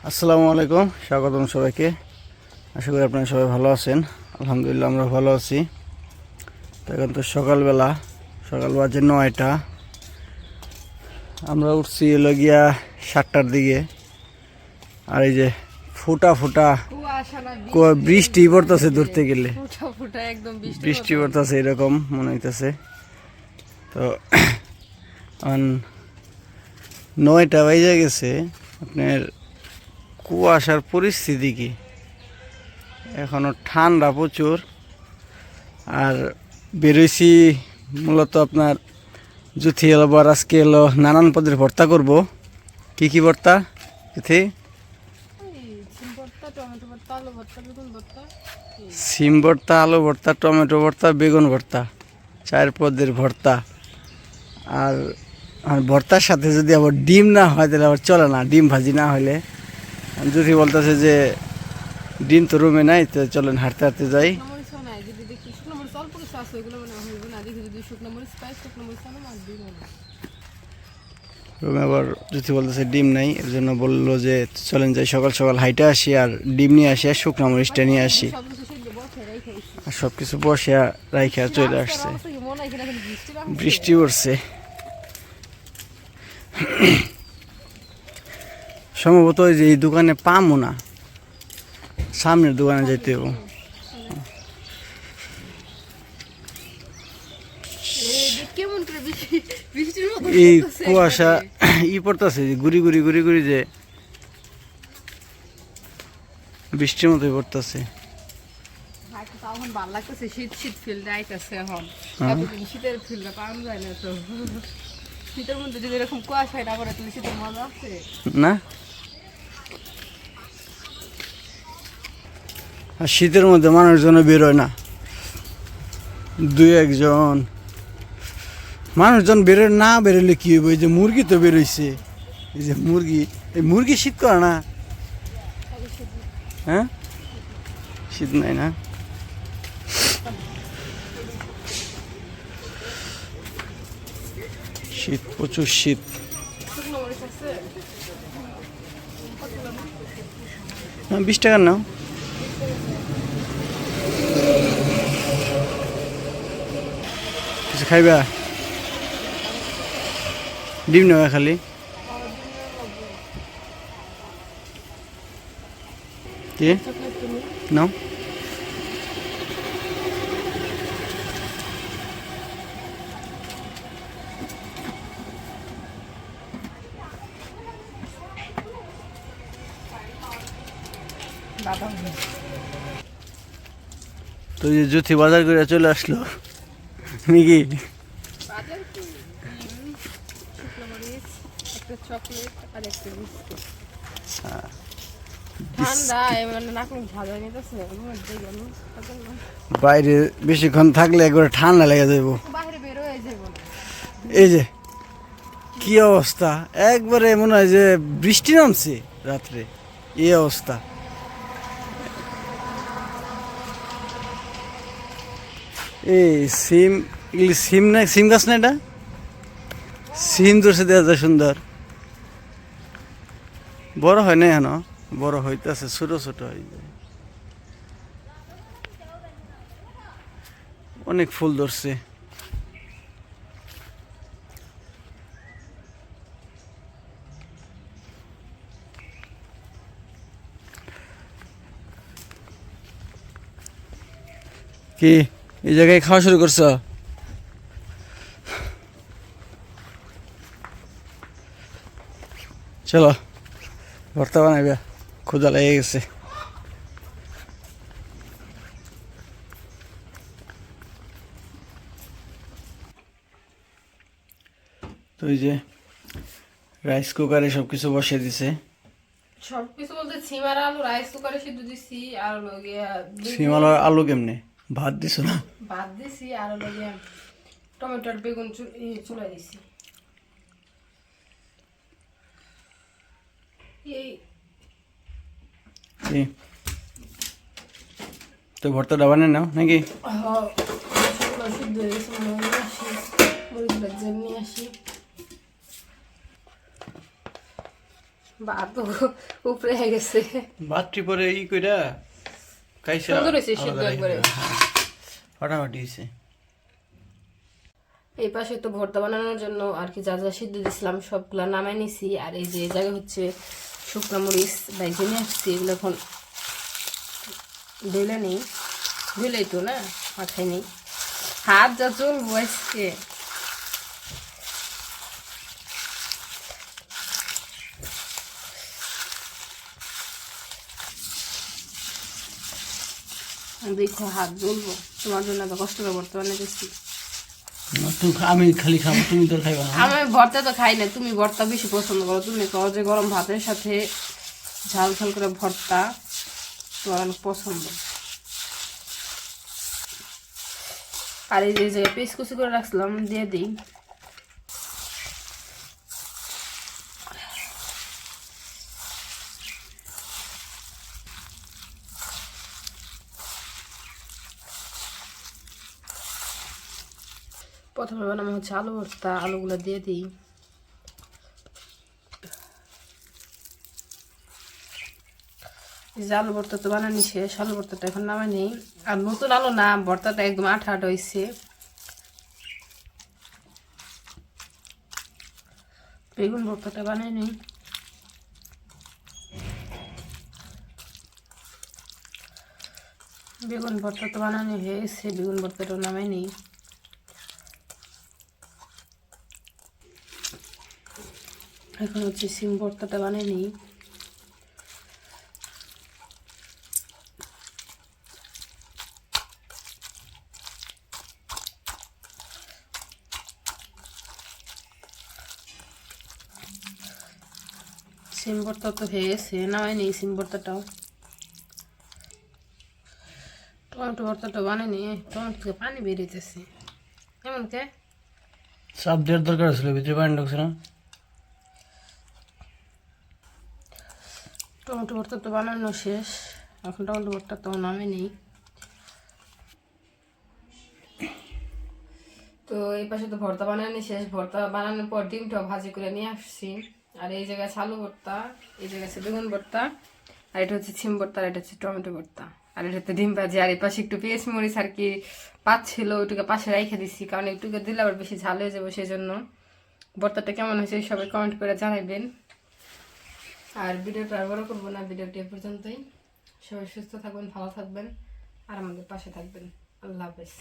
আসসালামু আলাইকুম, স্বাগতম সবাইকে। আশা করি আপনারা সবাই ভালো আছেন। আলহামদুলিল্লাহ আমরা ভালো আছি। তো এখন তো সকাল বাজে 9টা। আমরা উঠছি এলো গিয়া 7টার দিকে। আর এই যে ফুটা ফুটা বৃষ্টি পড়তেছে ধরতে গেলে, বৃষ্টি পড়তেছে এরকম মনে হইতেছে। তো 9টা বাজে গেছে, আপনার কুয়াশার পরিস্থিতি কি, এখনো ঠান্ডা প্রচুর। আর বেরোইছি মূলত আপনার জুথি এলো বার, আজকে এলো নানান পদের ভর্তা করব। কি কি ভর্তা? জুথি সিম ভর্তা, আলু ভর্তা, টমেটো ভর্তা, বেগুন ভর্তা, 4 পদের ভর্তা। আর ভর্তার সাথে যদি আবার ডিম না হয় তাহলে আবার চলে না, ডিম ভাজি না হলে। জুথি বলতেছে যে ডিম তো রুমে নাই, তো চলেন হাঁটতে হাঁটতে যাই। রুমে আবার জুথি বলতেছে ডিম নাই, এর জন্য বললো যে চলেন যাই, সকাল সকাল হাইটে আসি আর ডিম নিয়ে আসি আর শুকনো মরিচটা নিয়ে আসি। আর সব কিছু বসে রাইখে চলে আসছে, বৃষ্টি পড়ছে। সম্ভবত ওই যে এই দোকানে পামো না, সামনের দোকানে যেতে হবে। এই কুয়াশা পড়তেছে গুড়ি গুড়ি গুড়ি গুড়ি, যে বৃষ্টির মতোই পড়তেছে। না, আর শীতের মধ্যে মানুষজন বেরোয় না, 2-1 মানুষজন বেরোয় না। বেরোলে কি হইব? এই যে মুরগি তো বেরোইছে, এই যে মুরগি, এই মুরগি শীত করে না? হ্যাঁ, শীত নাই না। শীত, প্রচুর শীত। হ্যাঁ, 20 টাকার নাও। কিছু খাইবা? ডিম নেওয়া খালি কি নাও? তো এই জুথি বাজার করে চলে আসলো নাকি? বাইরে বেশিক্ষণ থাকলে একবারে ঠান্ডা লেগে যাইব। এই যে কি অবস্থা, একবারে মনে হয় যে বৃষ্টি নামছে রাত্রে, এই অবস্থা। এই সিম, এগুলি সিম না, সিম গাছ না, এটা সিম ধরছে, দেখা যায় সুন্দর। বড় হয় না এখনো, বড় হইতেছে, ছোট ছোট হয়ে যায়। অনেক ফুল ধরছে। কি এই জায়গায় খাওয়া শুরু করছো? চলো ভর্তা বানাইবে, ক্ষুধা লেগে গেছে। তো এই যে রাইস কুকারে সবকিছু বসিয়ে দিছে। সবকিছু বলতে সিম আর আলু রাইস কুকারে সিদ্ধ দিছি, আর হলো গিয়া সিম আর আলু কেমনে ভাত দিছো না? ভাত দিছি, আর হলো গিয়া টমেটোর বেগুন চুলাই দিছি। এই তো ভর্তাটা বানিয়ে নাও নাকি? সিদ্ধ হয়ে গেছে, মরিচগুলো জেনে নিয়ে আসি। ভাত তো উপরে হয়ে গেছে। বাত্রি পরে ই কইরা খাইছে সুন্দর হয়েছে সিদ্ধ একবারে। ফাটাফাটি হয়েছে। এই পাশে তো ভর্তা বানানোর জন্য আর কি যা যা সিদ্ধ দিছিলাম সবগুলা নামাই নিছি। আর এই যে জায়গা হচ্ছে শুকনো মরিচ বাইজে নিয়ে আসছি, এগুলো এখন ঢেলে নেই, ঢেলেই তো না মাথায় নেই, হাত যা চলবো আজকে। দেখো হাত জ্বলবো, তোমার জন্য এত কষ্ট করে ভর্তা বানাইতেছি। আমি খালি খাবো, তুমি তো খাইবা না। আমি ভর্তা তো খাই না, তুমি ভর্তা বেশি পছন্দ করো। তুমি কও যে গরম ভাতের সাথে ঝাল ঝাল করে ভর্তা তোমার অনেক পছন্দ। আর এই যে পিস কুচি করে রাখছিলাম দিয়ে দিই। প্রথমে বানাবো হচ্ছে আলু ভর্তা, আলুগুলো দিয়ে দিই। এই যে আলু ভর্তা তো বানানি শেষ, আলু ভর্তাটা এখন নামাই নেই। আর নতুন আলু না, ভর্তাটা একদম আঠা আঠা হয়েছে। বেগুন ভর্তাটা বানাই নেই। বেগুন ভর্তা তো বানানো হয়ে গেছে, বেগুন ভর্তাটা নামাই নেই। এখন হচ্ছে সিম ভর্তাটা বানিয়ে নিই। সিম ভর্তা তো হয়ে গেছে, নামাই নেই সিম ভর্তাটাও। টমেটো ভর্তাটা বানিয়ে নিয়ে টমেটো থেকে পানি বেরিয়েছে এমন কে? চাপ দেওয়ার দরকার ছিল, ভিতরে পানি ঢুকছে না। টমেটো ভর্তা তো বানানো শেষ, এখন টমেটো ভর্তা তো নামে নেই। তো এই পাশে তো ভর্তা বানানো শেষ, ভর্তা বানানোর পর ডিমটা ভাজি করে নিয়ে আসছি। আর এই জায়গায় আলু ভর্তা, এই জায়গায় আছে বেগুন ভর্তা, আর এটা হচ্ছে সিম ভর্তা, আর এটা হচ্ছে টমেটো ভর্তা, আর এটা হচ্ছে ডিম ভাজি। আর এই পাশে একটু পেঁয়াজ মরিচ আর কি পাচ্ছিল, ওইটুকু পাশে রেখে দিচ্ছি, কারণ একটুকে দিলে আবার বেশি ঝাল হয়ে যাবে, সেই জন্য। ভর্তাটা কেমন হয়েছে সবাই কমেন্ট করে জানাবেন। আর ভিডিওটা আর বড় করবো না, ভিডিওটি এ পর্যন্তই। সবাই সুস্থ থাকবেন, ভালো থাকবেন, আর আমাদের পাশে থাকবেন। আল্লাহ হাফেজ।